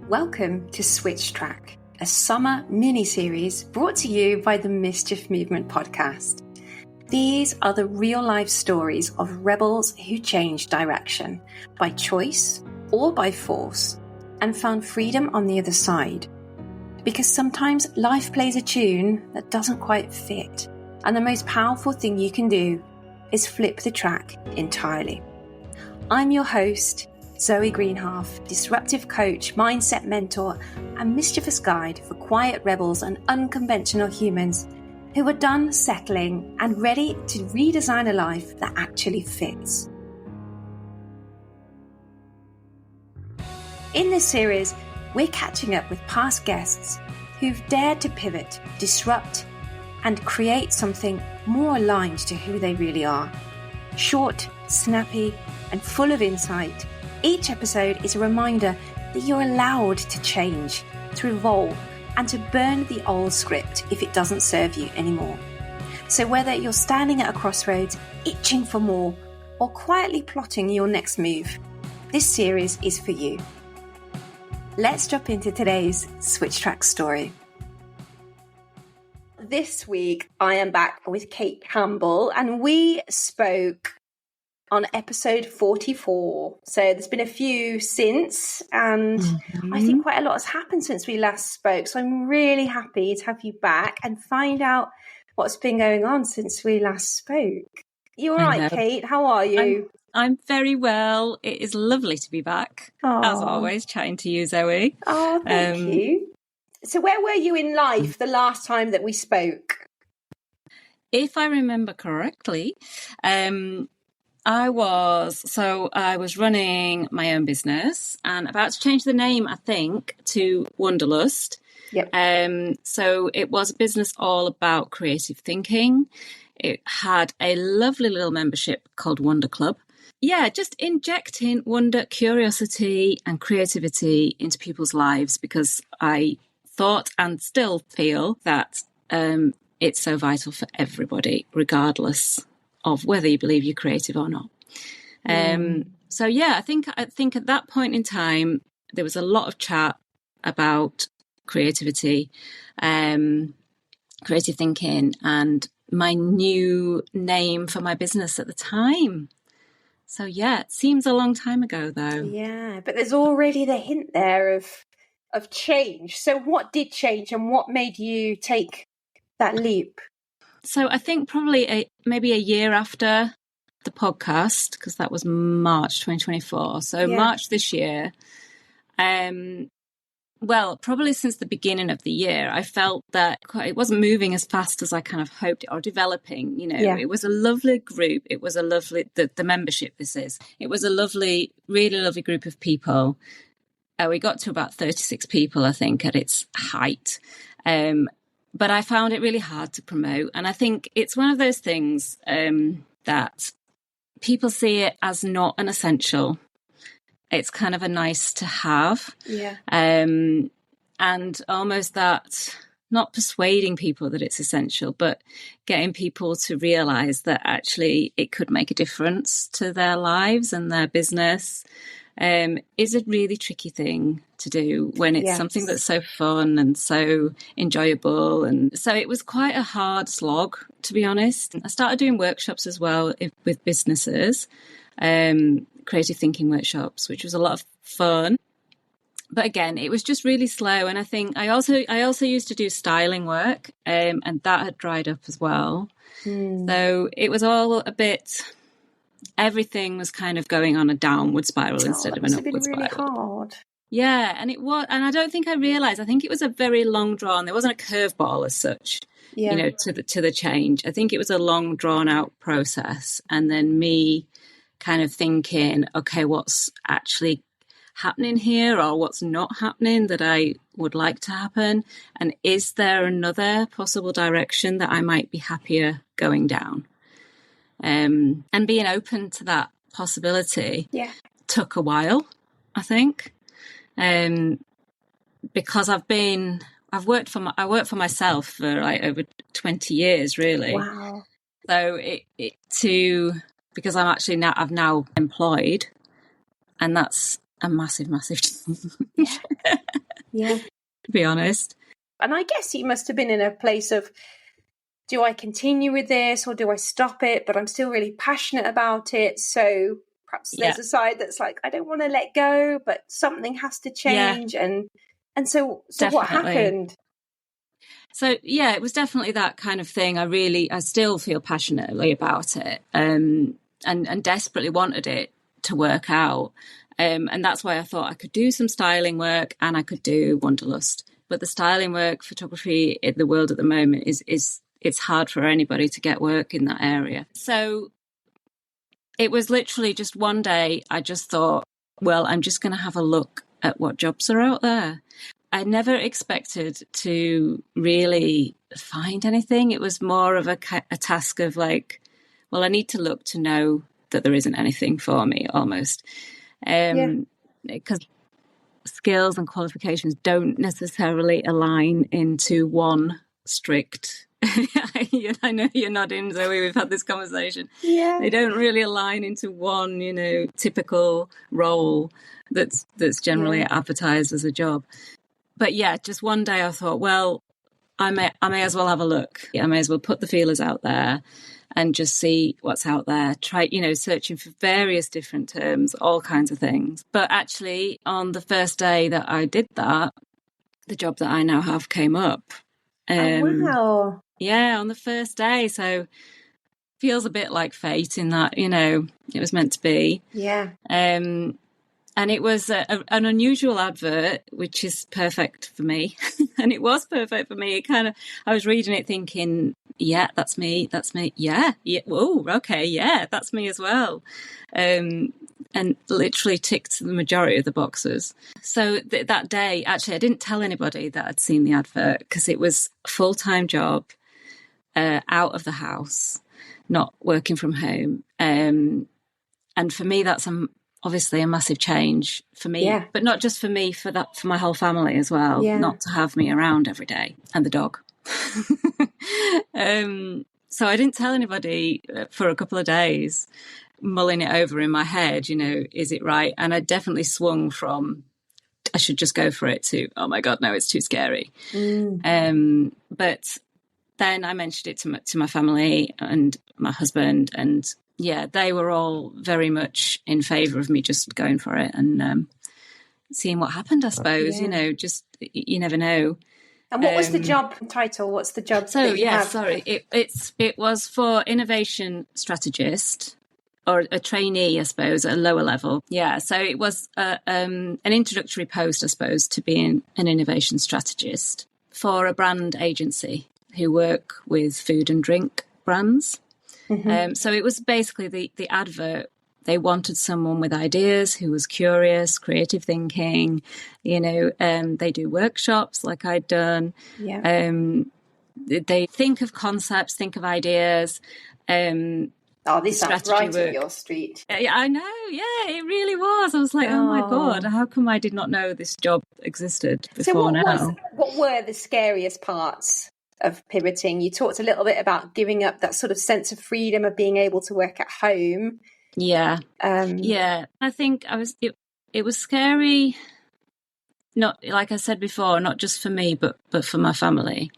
Welcome to Switchtrack, a summer mini-series brought to you by the Mischief Movement podcast. These are the real-life stories of rebels who changed direction by choice or by force and found freedom on the other side. Because sometimes life plays a tune that doesn't quite fit, and the most powerful thing you can do is flip the track entirely. I'm your host, Zoe Greenhalf, disruptive coach, mindset mentor, and mischievous guide for quiet rebels and unconventional humans who are done settling and ready to redesign a life that actually fits. In this series, we're catching up with past guests who've dared to pivot, disrupt, and create something more aligned to who they really are. Short, snappy, and full of insight, each episode is a reminder that you're allowed to change, to evolve, and to burn the old script if it doesn't serve you anymore. So whether you're standing at a crossroads, itching for more, or quietly plotting your next move, this series is for you. Let's jump into today's Switchtrack story. This week, I am back with Kate Campbell, and we spoke on episode 44. So there's been a few since, and I think quite a lot has happened since we last spoke. So I'm really happy to have you back and find out what's been going on since we last spoke. You all right, Kate? How are you? I'm very well. It is lovely to be back, as always, chatting to you, Zoe. Oh, thank you. So where were you in life the last time that we spoke? If I remember correctly, I was running my own business and about to change the name, I think, to Wanderlust. Yep. So it was a business all about creative thinking. It had a lovely little membership called Wonder Club. Yeah, just injecting wonder, curiosity and creativity into people's lives because I thought and still feel that it's so vital for everybody, regardless of whether you believe you're creative or not. So yeah, I think at that point in time, there was a lot of chat about creativity, creative thinking, and my new name for my business at the time. So yeah, it seems a long time ago though. Yeah, but there's already the hint there of change. So what did change and what made you take that leap? So I think probably maybe a year after the podcast, because that was March 2024. So yeah. March this year. Well, probably since the beginning of the year, I felt that it wasn't moving as fast as I kind of hoped or developing. You know, It was a lovely group. It was a lovely, the membership this is. It was a lovely, really lovely group of people. We got to about 36 people, I think, at its height. But I found it really hard to promote. And I think it's one of those things that people see it as not an essential. It's kind of a nice to have. Yeah. And almost that, not persuading people that it's essential, but getting people to realise that actually it could make a difference to their lives and their business. Is a really tricky thing to do when it's something that's so fun and so enjoyable. And so it was quite a hard slog, to be honest. I started doing workshops as well with businesses, creative thinking workshops, which was a lot of fun. But again, it was just really slow. And I think I also used to do styling work, and that had dried up as well. So it was all a bit... Everything was kind of going on a downward spiral instead of an upward spiral. Really hard. Yeah, and it was, and I don't think I realised. I think it was a very long drawn. There wasn't a curveball as such, you know, to the change. I think it was a long drawn out process, and then me kind of thinking, okay, what's actually happening here, or what's not happening that I would like to happen, and is there another possible direction that I might be happier going down? And being open to that possibility took a while, I think, because I worked for myself for like over 20 years, really. Wow. So because I've now employed, and that's a massive Yeah. Yeah. to be honest. And I guess you must have been in a place of, do I continue with this or do I stop it? But I'm still really passionate about it. So perhaps there's a side that's like, I don't want to let go, but something has to change. And so what happened? So, yeah, it was definitely that kind of thing. I still feel passionately about it, and desperately wanted it to work out. And that's why I thought I could do some styling work and I could do Wanderlust. But the styling work, photography in the world at the moment it's hard for anybody to get work in that area. So it was literally just one day I just thought, well, I'm just going to have a look at what jobs are out there. I never expected to really find anything. It was more of a task of like, well, I need to look to know that there isn't anything for me almost. Because skills and qualifications don't necessarily align into one strict. I know you're nodding, Zoe, we've had this conversation. Yeah. They don't really align into one, typical role that's generally advertised as a job. But yeah, just one day I thought, well, I may as well have a look. I may as well put the feelers out there and just see what's out there. Try, searching for various different terms, all kinds of things. But actually, on the first day that I did that, the job that I now have came up. Wow. Yeah, on the first day. So feels a bit like fate in that, it was meant to be. Yeah. And it was an unusual advert, which is perfect for me. And it was perfect for me. I was reading it thinking, yeah, that's me. Yeah. Oh, okay. Yeah, that's me as well. And literally ticked the majority of the boxes. So that day, actually, I didn't tell anybody that I'd seen the advert because it was a full-time job, out of the house, not working from home. And for me, that's obviously a massive change for me, but not just for me, for my whole family as well, not to have me around every day and the dog. So I didn't tell anybody for a couple of days, mulling it over in my head, is it right? And I definitely swung from, I should just go for it, to, oh my God, no, it's too scary. But then I mentioned it to my family and my husband, and they were all very much in favour of me just going for it and seeing what happened, I suppose. Just you never know. And what was the job title? What's the job? So it was for innovation strategist, or a trainee, I suppose, at a lower level. Yeah, so it was an introductory post, I suppose, to being an innovation strategist for a brand agency who work with food and drink brands. So it was basically the advert. They wanted someone with ideas, who was curious, creative thinking. They do workshops like I'd done. Yeah. They think of concepts, think of ideas. This sounds right up your street. Yeah, I know. Yeah, it really was. I was like, oh my God, how come I did not know this job existed before now? What were the scariest parts of pivoting? You talked a little bit about giving up that sort of sense of freedom of being able to work at home. Yeah. I think it was scary, not, like I said before, not just for me, but for my family.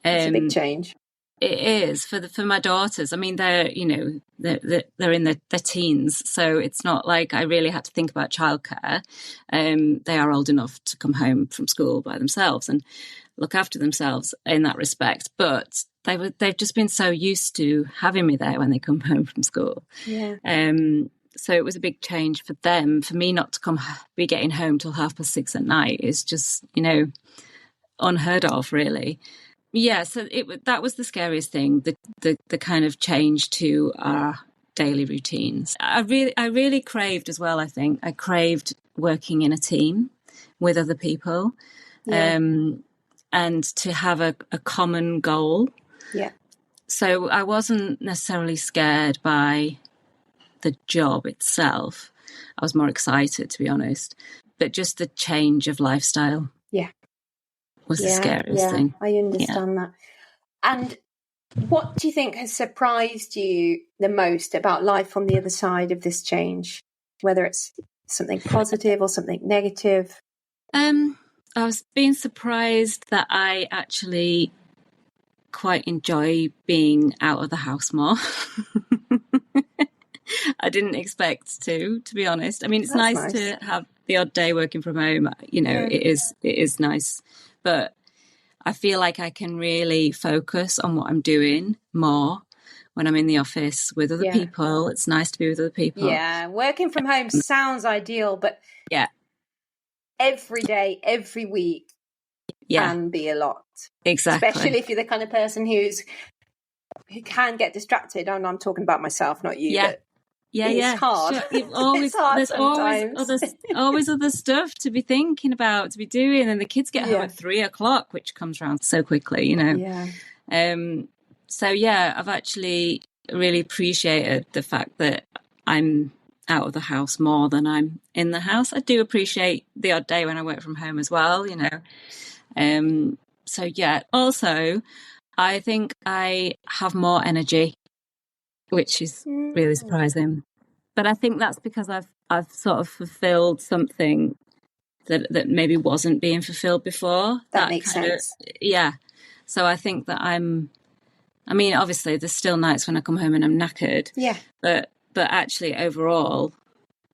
It's a big change. It is for my daughters. I mean, they're in their teens, so it's not like I really had to think about childcare. They are old enough to come home from school by themselves and look after themselves in that respect. But they've just been so used to having me there when they come home from school. Yeah. So it was a big change for them. For me not to be getting home till 6:30 at night is just unheard of, really. Yeah, so that was the scariest thing, the kind of change to our daily routines. I really craved as well, I think. I craved working in a team with other people, and to have a common goal. Yeah. So I wasn't necessarily scared by the job itself. I was more excited, to be honest. But just the change of lifestyle. Yeah. Was the scariest thing. I understand that. And what do you think has surprised you the most about life on the other side of this change? Whether it's Something positive or something negative? I was being surprised that I actually quite enjoy being out of the house more. I didn't expect to be honest. I mean, it's nice to have the odd day working from home. You know, it is nice, but I feel like I can really focus on what I'm doing more when I'm in the office with other people. It's nice to be with other people. Yeah, working from home sounds ideal, but every day, every week can be a lot. Exactly. Especially if you're the kind of person who can get distracted. And I'm talking about myself, not you. Yeah. But it's hard. Sure. It's hard there's sometimes. always other stuff to be thinking about, to be doing, and the kids get home at 3:00, which comes around so quickly, you know. So I've actually really appreciated the fact that I'm out of the house more than I'm in the house. I do appreciate the odd day when I work from home as well, you know. Also I think I have more energy, which is really surprising. But I think that's because I've sort of fulfilled something that maybe wasn't being fulfilled before. That makes sense. So I think that I mean, obviously there's still nights when I come home and I'm knackered. Yeah. But actually overall,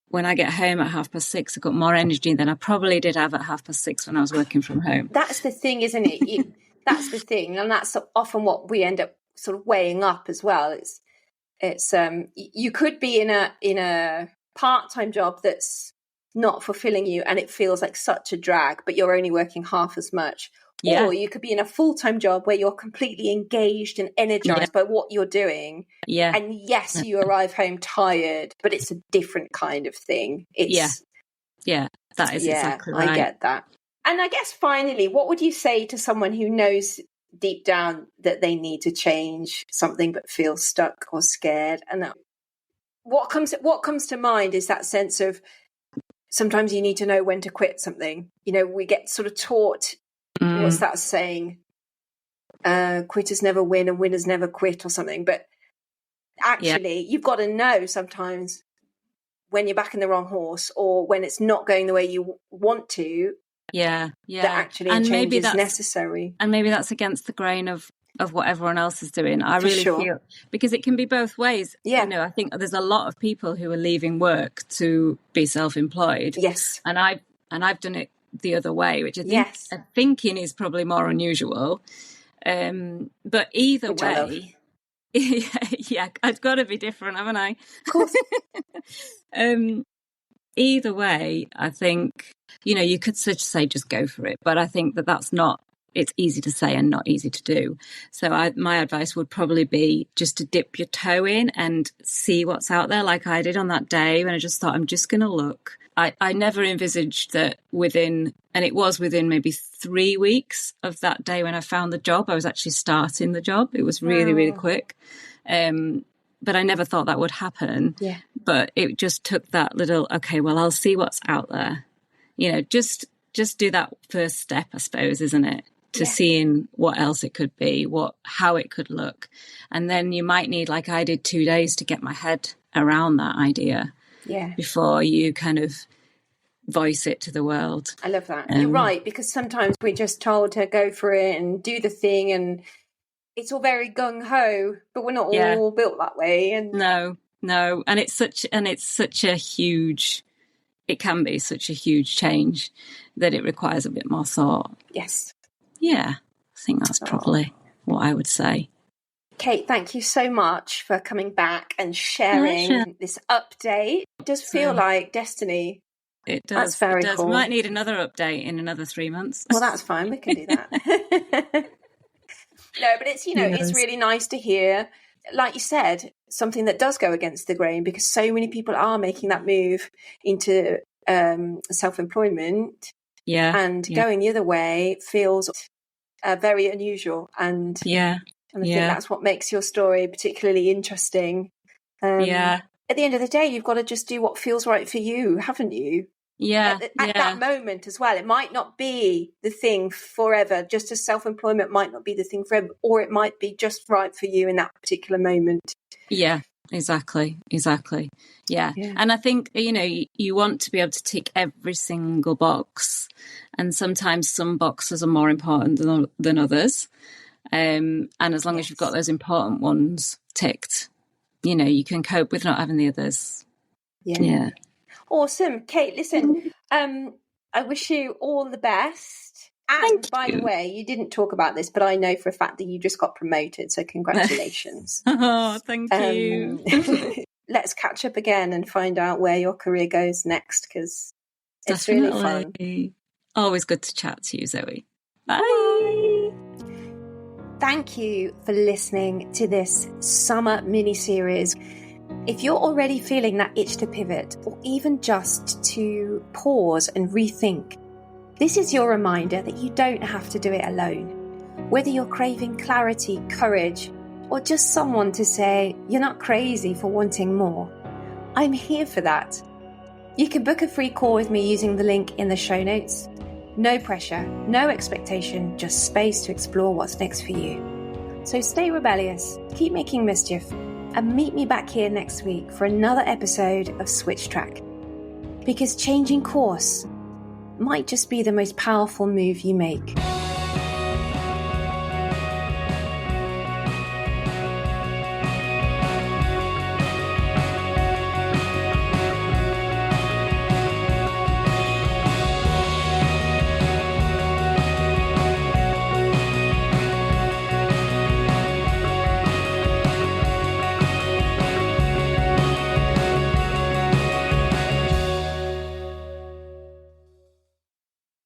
when I get home at 6:30, I've got more energy than I probably did have at 6:30 when I was working from home. That's the thing, isn't it? That's the thing. And that's often what we end up sort of weighing up as well. It's you could be in a part-time job that's not fulfilling you and it feels like such a drag, but you're only working half as much. Yeah. Or you could be in a full-time job where you're completely engaged and energized by what you're doing. Yeah. And yes, you arrive home tired, but it's a different kind of thing. That is exactly right. I get that. And I guess finally, what would you say to someone who knows deep down that they need to change something but feel stuck or scared? And what comes to mind is that sense of sometimes you need to know when to quit something. You know, we get sort of taught, what's that saying? Quitters never win and winners never quit or something. But actually, you've got to know sometimes when you're backing the wrong horse or when it's not going the way you want to. That actually a change is necessary. And maybe that's against the grain of what everyone else is doing. I really feel, because it can be both ways. You know, I think there's a lot of people who are leaving work to be self-employed. Yes. And I've done it the other way, which I think thinking is probably more unusual. But either way, I've got to be different, haven't I? Of course. Either way, I think, you know, you could say just go for it, but I think that's not, it's easy to say and not easy to do. So my advice would probably be just to dip your toe in and see what's out there, like I did on that day when I just thought, I'm just going to look. I never envisaged that within maybe 3 weeks of that day when I found the job, I was actually starting the job. It was really, really quick. But I never thought that would happen. Yeah. But it just took that little, okay, well, I'll see what's out there. You know, just do that first step, I suppose, isn't it? To seeing what else it could be, how it could look. And then you might need, like I did, 2 days to get my head around that idea before you kind of voice it to the world. I love that. You're right, because sometimes we're just told to go for it and do the thing, and it's all very gung-ho, but we're not all built that way. And no, and it's such a huge, it can be such a huge change that it requires a bit more thought. Yes. Yeah, I think that's probably what I would say. Kate, thank you so much for coming back and sharing this update. It does feel like destiny. It does. That's very cool. We might need another update in another 3 months. Well, that's fine. We can do that. No, but it's, you know, it's really nice to hear, like you said, something that does go against the grain, because so many people are making that move into self-employment. And going the other way feels very unusual. And I think that's what makes your story particularly interesting. At the end of the day, you've got to just do what feels right for you, haven't you? At that moment as well. It might not be the thing forever, just as self-employment might not be the thing forever, or it might be just right for you in that particular moment. Exactly. Yeah. And I think, you want to be able to tick every single box. And sometimes some boxes are more important than others. And as long as you've got those important ones ticked, you can cope with not having the others. Yeah. Awesome. Kate, listen, I wish you all the best. And by the way, you didn't talk about this, but I know for a fact that you just got promoted. So congratulations. Oh, thank you. Let's catch up again and find out where your career goes next, because it's really fun. Always good to chat to you, Zoe. Bye. Thank you for listening to this summer mini-series. If you're already feeling that itch to pivot, or even just to pause and rethink, this is your reminder that you don't have to do it alone. Whether you're craving clarity, courage, or just someone to say you're not crazy for wanting more, I'm here for that. You can book a free call with me using the link in the show notes. No pressure, no expectation, just space to explore what's next for you. So stay rebellious, keep making mischief, and meet me back here next week for another episode of Switchtrack. Because changing course might just be the most powerful move you make.